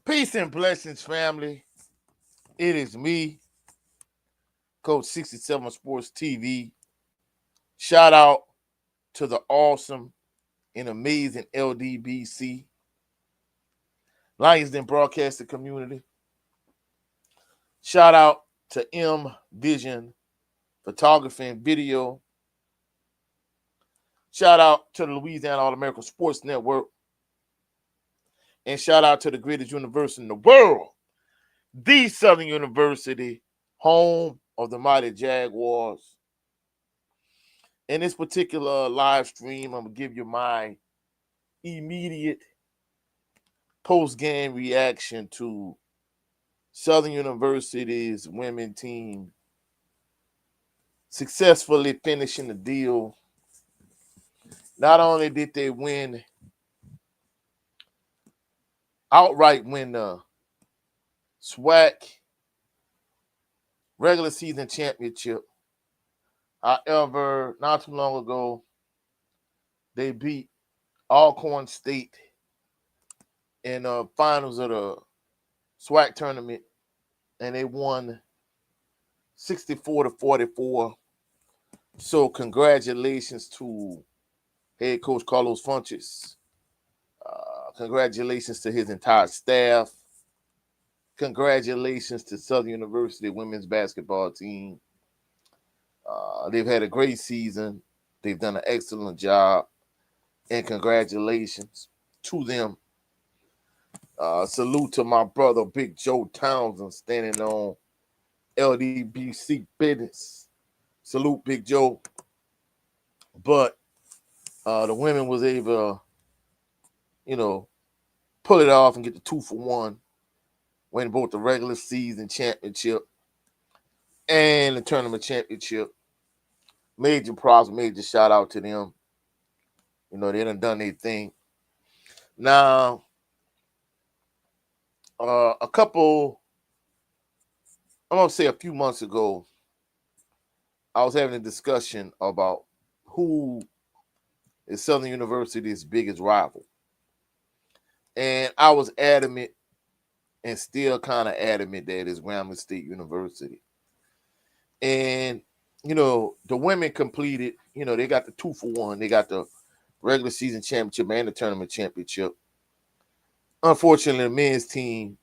Peace and blessings, family. It is me, Coach 67 Sports TV. Shout out to the awesome and amazing LDBC, Lions Den Broadcasting Community. Shout out to M Vision Photography and Video. Shout out to the Louisiana All-American Sports Network. And shout out to the greatest university in the world, the Southern University, home of the mighty Jaguars. In this particular live stream, I'm going to give you my immediate post-game reaction to Southern University's women team successfully finishing the deal. Not only did they outright win the SWAC regular season championship. However, not too long ago, they beat Alcorn State in the finals of the SWAC tournament, and they won 64-44. So congratulations to head coach Carlos Funches. Congratulations to his entire staff. Congratulations to Southern University women's basketball team. They've had a great season. They've done an excellent job. And congratulations to them. Salute to my brother, Big Joe Townsend, standing on LDBC business. Salute, Big Joe. But the women was able to, pull it off and get the 2-for-1. Win both the regular season championship and the tournament championship. Major props, major shout out to them. They done their thing. Now, I'm going to say a few months ago, I was having a discussion about who is Southern University's biggest rival. And I was adamant and still kind of adamant that it's Grambling State University. And, the women completed, they got the 2-for-1. They got the regular season championship and the tournament championship. Unfortunately, the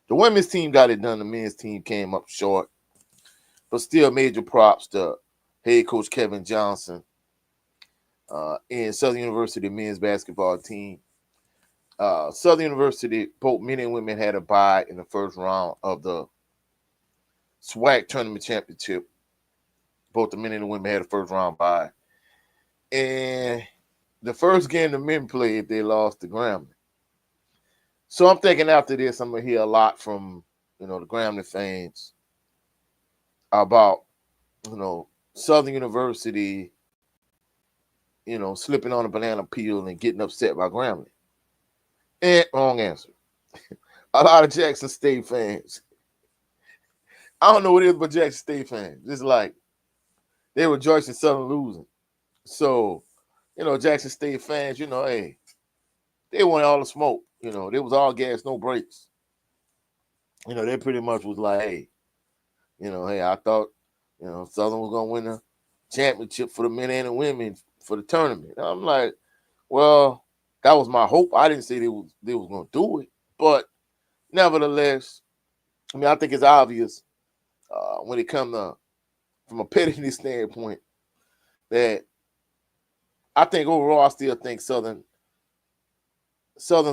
women's team got it done. The men's team came up short. But still major props to head coach Kevin Johnson and Southern University men's basketball team. Southern University, both men and women had a bye in the first round of the SWAC tournament championship. Both the men and the women had a first round bye. And the first game the men played, they lost to Grambling. So I'm thinking after this, I'm going to hear a lot from, the Grambling fans about, Southern University, slipping on a banana peel and getting upset by Grambling. And wrong answer. A lot of Jackson State fans. I don't know what it is, but Jackson State fans. It's like they rejoicing Southern losing. So, Jackson State fans, hey, they wanted all the smoke. They was all gas, no brakes. They pretty much was like, hey, hey, I thought, Southern was going to win the championship for the men and the women for the tournament. And I'm like, well, that was my hope. I didn't say they was going to do it. But nevertheless, I think it's obvious when it comes to, from a pettiness standpoint, that I think overall I still think Southern's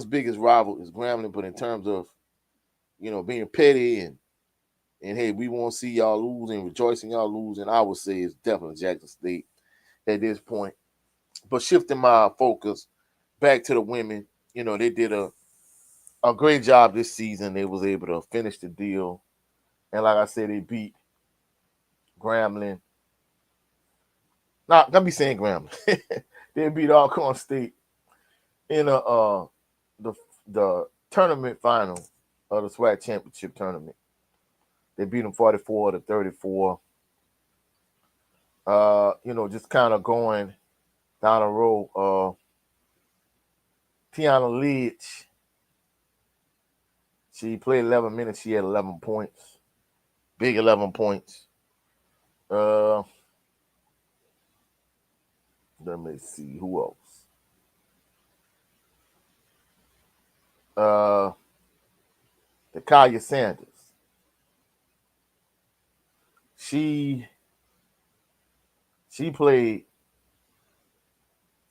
biggest rival is Grambling, but in terms of, being petty and hey, we won't see y'all losing, rejoicing y'all losing, I would say it's definitely Jackson State at this point. But shifting my focus back to the women, they did a great job this season. They was able to finish the deal. And like I said, they beat Grambling. Not gonna be saying Grambling. They beat Alcorn State in the tournament final of the SWAC championship tournament. They beat them 44-34. Just kind of going down the road. Tiana Lidge, She played 11 minutes. She had 11 points. Big 11 points. Uh, Let me see who else. The Kaya Sanders. She played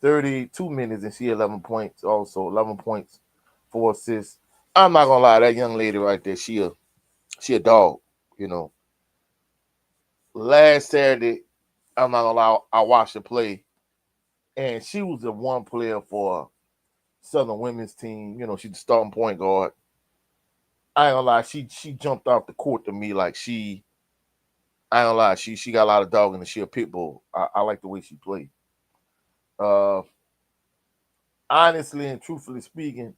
32 minutes and she had 11 points. Also 11 points, 4 assists. I'm not gonna lie, that young lady right there, she a dog. You know, last Saturday, I'm not gonna lie, I watched her play, and she was the one player for Southern women's team. You know, she's the starting point guard. I ain't gonna lie, she jumped off the court to me like I ain't gonna lie, she got a lot of dog in the she a pit bull. I like the way she played. Uh, Honestly and truthfully speaking,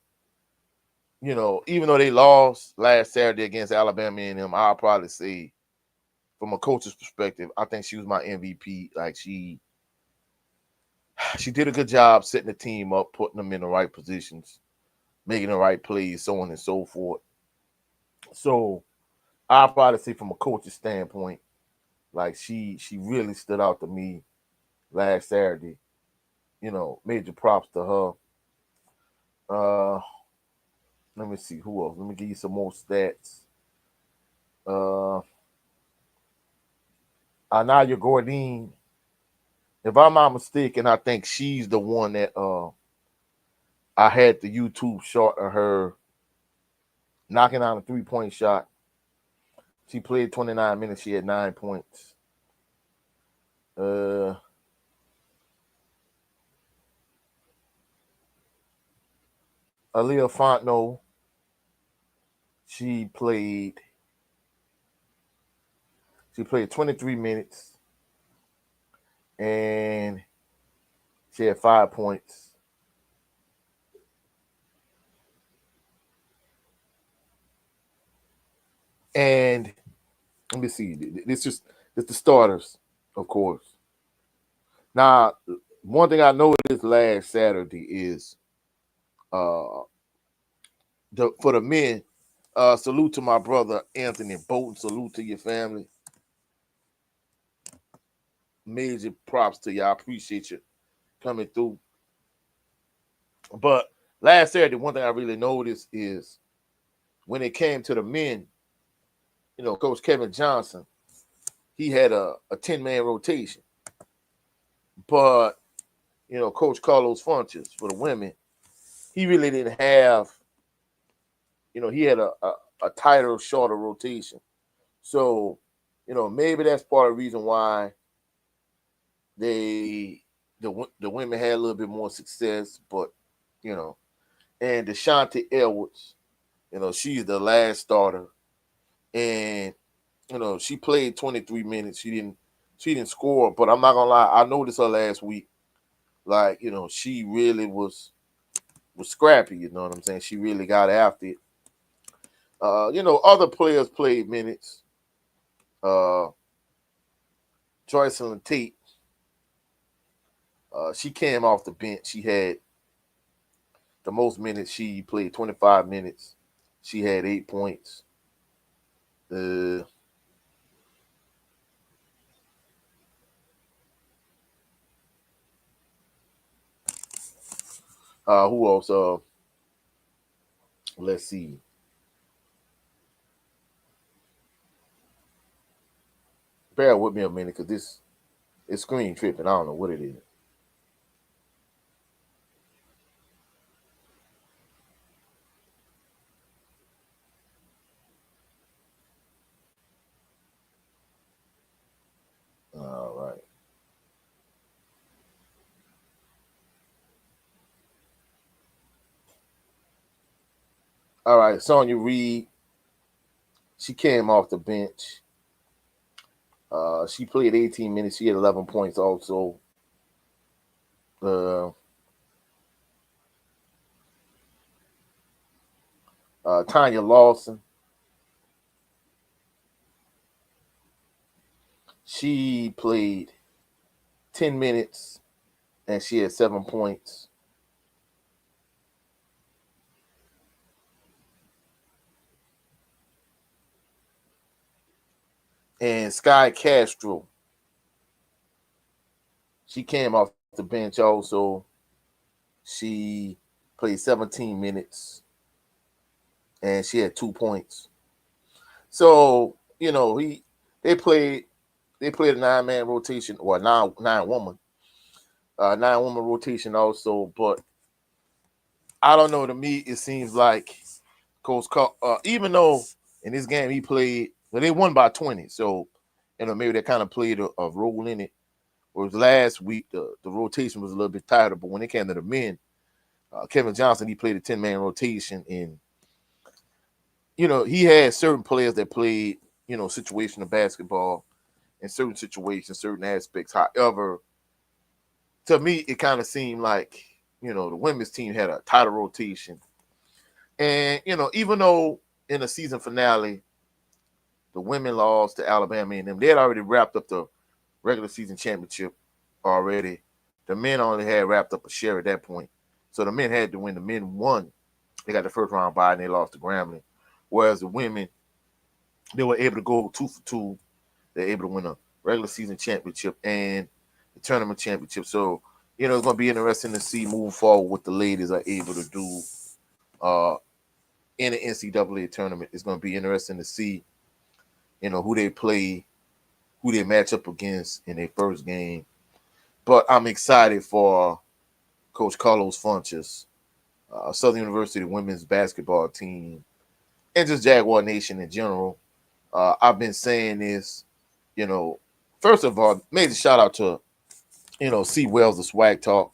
you know, even though they lost last Saturday against Alabama and them, I'll probably say, from a coach's perspective, I think she was my MVP. Like she did a good job setting the team up, putting them in the right positions, making the right plays, so on and so forth. So I'll probably say, from a coach's standpoint, like she really stood out to me last Saturday. You know, major props to her. Uh, Let me see who else. Let me give you some more stats. Uh, Anaya Gordine. If I'm not mistaken, I think she's the one that I had the YouTube shot of her knocking down a 3-point shot. She played 29 minutes. She had 9 points. Uh, Aaliyah Fontenot. She played 23 minutes and she had 5 points. And let me see. This the starters, of course. Now, one thing I noticed last Saturday is uh for the men, salute to my brother Anthony Bolton. Salute to your family. Major props to you. I appreciate you coming through. But last Saturday, one thing I really noticed is when it came to the men, you know, Coach Kevin Johnson, he had a 10-man rotation. But, you know, Coach Carlos Funches for the women, he really didn't have, you know, he had a tighter, shorter rotation. So, you know, maybe that's part of the reason why the women had a little bit more success. But, you know, and DeShante Edwards, you know, she's the last starter. And, you know, she played 23 minutes. She didn't score, but I'm not gonna lie, I noticed her last week. Like, you know, she really was scrappy, you know what I'm saying? She really got after it. You know, other players played minutes. Joycelyn Tate, she came off the bench. She had the most minutes. She played 25 minutes. She had 8 points. Uh, who else? Let's see. Bear with me a minute, because it's screen tripping. I don't know what it is. All right. All right. Sonya Reed, she came off the bench. She played 18 minutes. She had 11 points also. Uh, Tanya Lawson, she played 10 minutes and she had 7 points. And Sky Castro, she came off the bench also. She played 17 minutes and she had 2 points. So, they played they played a 9-man rotation or a nine woman rotation also. But I don't know. To me, it seems like even though in this game he played, well, they won by 20. So, maybe they kind of played a role in it. Whereas last week the rotation was a little bit tighter. But when it came to the men, Kevin Johnson, he played a 10-man rotation, and he had certain players that played situational basketball in certain situations, certain aspects. However, to me, it kind of seemed like the women's team had a tighter rotation, and even though in the season finale the women lost to Alabama and them, they had already wrapped up the regular season championship already. The men only had wrapped up a share at that point, so the men had to win. The men won; they got the first round bye and they lost to Grambling, whereas the women, they were able to go 2 for 2. They're able to win a regular season championship and the tournament championship. So, it's going to be interesting to see moving forward what the ladies are able to do uh, in the NCAA tournament. It's going to be interesting to see, who they play, who they match up against in their first game. But I'm excited for Coach Carlos Funches, Southern University women's basketball team, and just Jaguar Nation in general. I've been saying this, first of all, major shout out to, C. Wells of SWAC Talk.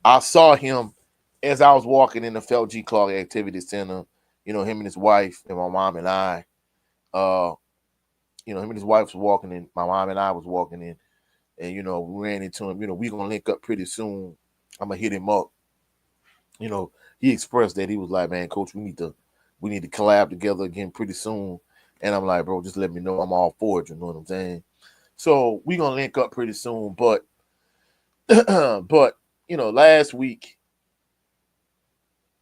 I saw him as I was walking in the Felt G. Clark Activity Center, him and his wife and my mom and I. Him and his wife was walking in, my mom and I was walking in, and, we ran into him. We're going to link up pretty soon. I'm going to hit him up. He expressed that he was like, man, coach, we need to collab together again pretty soon. And I'm like, bro, just let me know. I'm all for it. You know what I'm saying? So we're going to link up pretty soon. But, last week,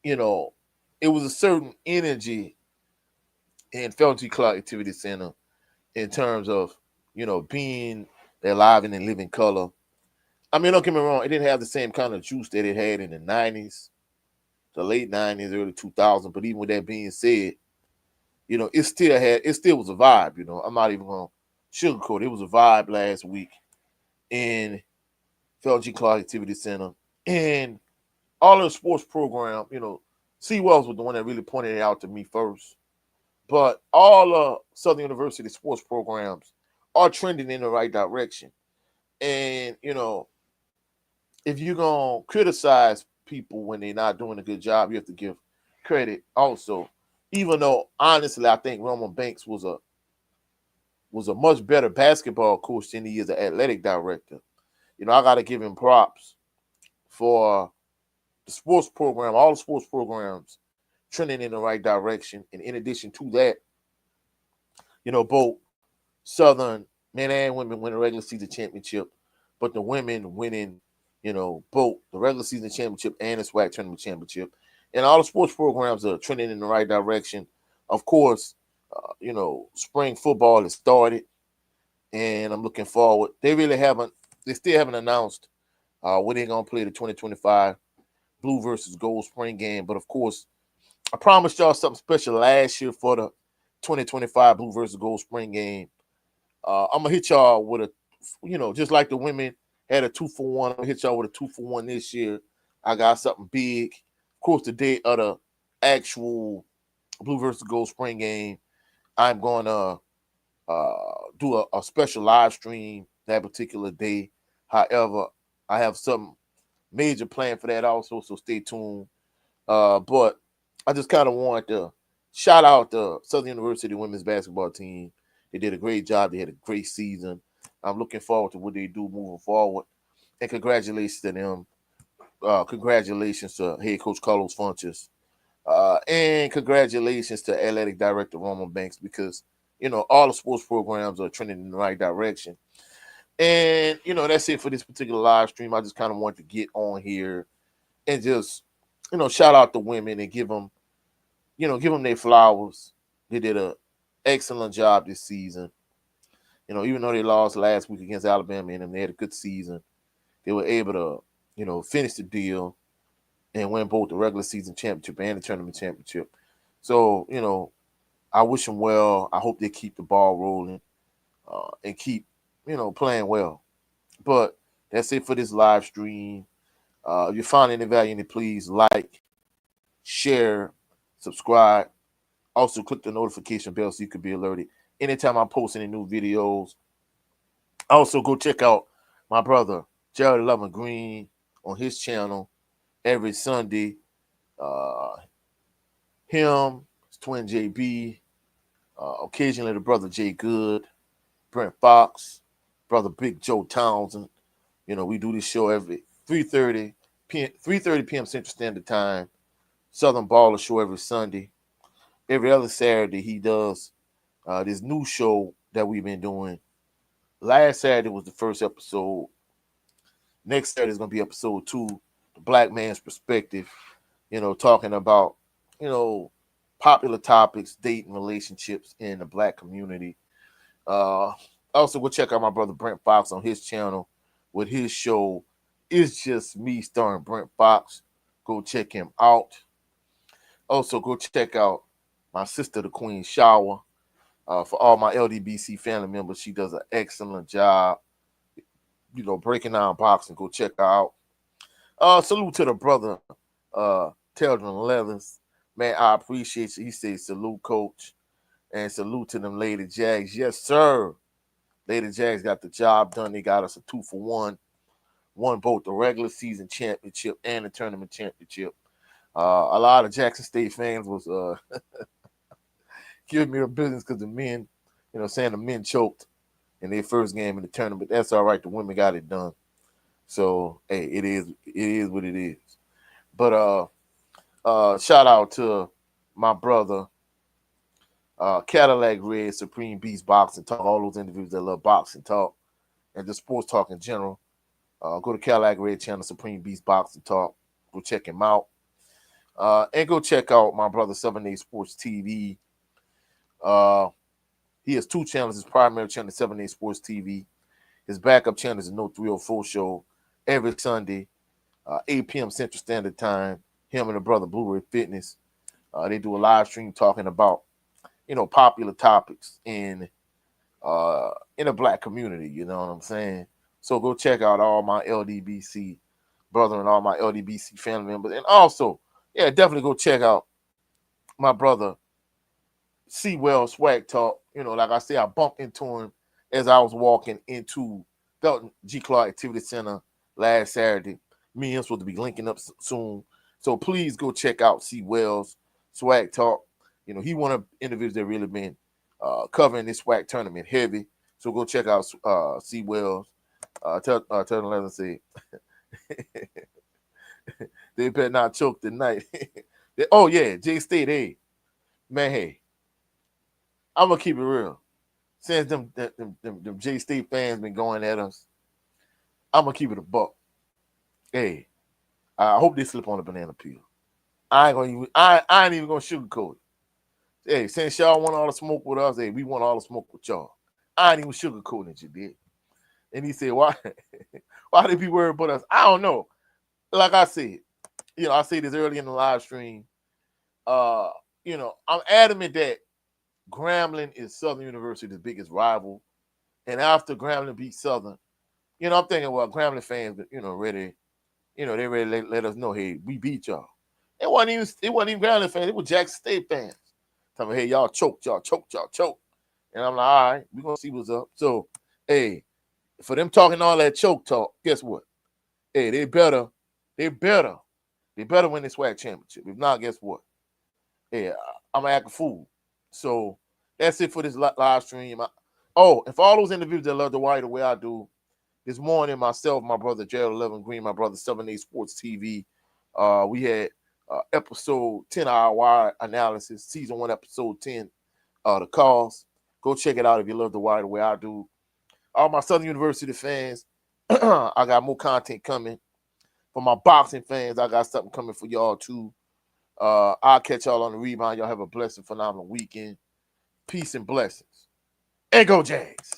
it was a certain energy in Felty Clark Activity Center in terms of, being that live and in living color. I mean, don't get me wrong, it didn't have the same kind of juice that it had in the 90s, the late 90s, early 2000s. But even with that being said, it still was a vibe. I'm not even going to sugarcoat it. It was a vibe last week in Felty Clark Activity Center. And all of the sports program, C. Wells was the one that really pointed it out to me first. But all Southern University sports programs are trending in the right direction. And, if you're going to criticize people when they're not doing a good job, you have to give credit also. Even though, honestly, I think Roman Banks was a much better basketball coach than he is an athletic director. I got to give him props for the sports program, all the sports programs trending in the right direction. And in addition to that, both Southern men and women win a regular season championship, but the women winning, both the regular season championship and the SWAC tournament championship. And all the sports programs are trending in the right direction. Of course, spring football has started, and I'm looking forward. They still haven't announced when they're going to play the 2025 Blue versus Gold spring game. But, of course, I promised y'all something special last year for the 2025 Blue versus Gold spring game. I'm going to hit y'all with just like the women had a 2-for-1, I'm going to hit y'all with a 2-for-1 this year. I got something big. Of course, the day of the actual Blue versus Gold spring game, I'm going to do a special live stream that particular day. However, I have some major plan for that also, so stay tuned. But I just kind of want to shout out the Southern University women's basketball team. They did a great job. They had a great season. I'm looking forward to what they do moving forward. And congratulations to them. Congratulations to head coach Carlos Funches. And congratulations to athletic director Roman Banks, because, all the sports programs are trending in the right direction. And, that's it for this particular live stream. I just kind of want to get on here and just, shout out the women and give them their flowers. They did an excellent job this season. You know, even though they lost last week against Alabama and them, they had a good season. They were able to, you know, finish the deal and win both the regular season championship and the tournament championship. So, you know, I wish them well. I hope they keep the ball rolling and keep, you know, playing well. But that's it for this live stream. If you find any value in it, please like, share, subscribe. Also, click the notification bell so you can be alerted anytime I post any new videos. Also, go check out my brother, Jared 11 Green, on his channel every Sunday. Him, his twin JB, occasionally the brother Jay Good, Brent Fox, brother Big Joe Townsend. You know, we do this show every 3:30 p.m. Central Standard Time. Southern Baller Show every Sunday. Every other Saturday, he does this new show that we've been doing. Last Saturday was the first episode. Next Saturday is going to be episode 2, The Black Man's Perspective. You know, talking about, you know, popular topics, dating, relationships in the black community. Also, go check out my brother Brent Fox on his channel with his show, It's Just Me, starring Brent Fox. Go check him out. Also, go check out my sister, the Queen Shower. For all my LDBC family members, she does an excellent job, you know, breaking down boxing. Go check her out. Salute to the brother, Teldrin Leathers. Man, I appreciate you. He says salute, coach. And salute to them Lady Jags. Yes, sir. Lady Jags got the job done. They got us a 2-for-1. Won both the regular season championship and the tournament championship. A lot of Jackson State fans was giving me the business because the men, you know, saying the men choked in their first game in the tournament. That's all right. The women got it done. So, hey, it is what it is. But shout out to my brother, Cadillac Red, Supreme Beast Boxing Talk, all those individuals that love boxing talk and just sports talk in general. Go to Cadillac Red channel, Supreme Beast Boxing Talk. Go check him out. And go check out my brother 7A Sports TV. He has 2 channels. His primary channel is 7A Sports TV. His backup channel is the No 304 Show every Sunday, 8 p.m. Central Standard Time. Him and the brother Blue Ray Fitness. They do a live stream talking about, you know, popular topics in the black community. You know what I'm saying? So go check out all my LDBC brother and all my LDBC family members. And also, yeah, definitely go check out my brother C. Well SWAC Talk. You know, like I said, I bumped into him as I was walking into Felton G. Clark Activity Center last Saturday. Me and him supposed to be linking up soon. So please go check out C. Wells SWAC Talk. You know, he one of the individuals that really been covering this SWAC tournament heavy. So go check out C. Wells. Tell them, let them say, they better not choke tonight. Oh, yeah, J State, hey. Man, hey, I'm going to keep it real. Since them J State fans been going at us, I'm going to keep it a buck. Hey, I hope they slip on a banana peel. I ain't even going to sugarcoat it. Hey, since y'all want all the smoke with us, hey, we want all the smoke with y'all. I ain't even sugarcoating it, you did. And he said, why they be worried about us? I don't know. Like I said, you know, I said this early in the live stream. You know, I'm adamant that Grambling is Southern University's biggest rival. And after Grambling beat Southern, you know, I'm thinking, well, Grambling fans, you know, ready, you know, they ready to let us know, hey, we beat y'all. It wasn't even Grambling fans, it was Jackson State fans. Telling me, hey, y'all choked. And I'm like, all right, we're gonna see what's up. So, hey, for them talking all that choke talk, guess what? Hey, they better win this SWAC championship. If not, guess what? Hey, I'm gonna act a fool. So that's it for this live stream. And for all those individuals that love the wire the way I do, this morning, myself, my brother Jared 11 Green, my brother 7A Sports TV, we had episode 10 Hour Wire Analysis, season 1, episode 10, the cause. Go check it out if you love the wire the way I do. All my Southern University fans, I got more content coming. For my boxing fans, I got something coming for y'all too. I'll catch y'all on the rebound. Y'all have a blessed, phenomenal weekend. Peace and blessings. And go Jags.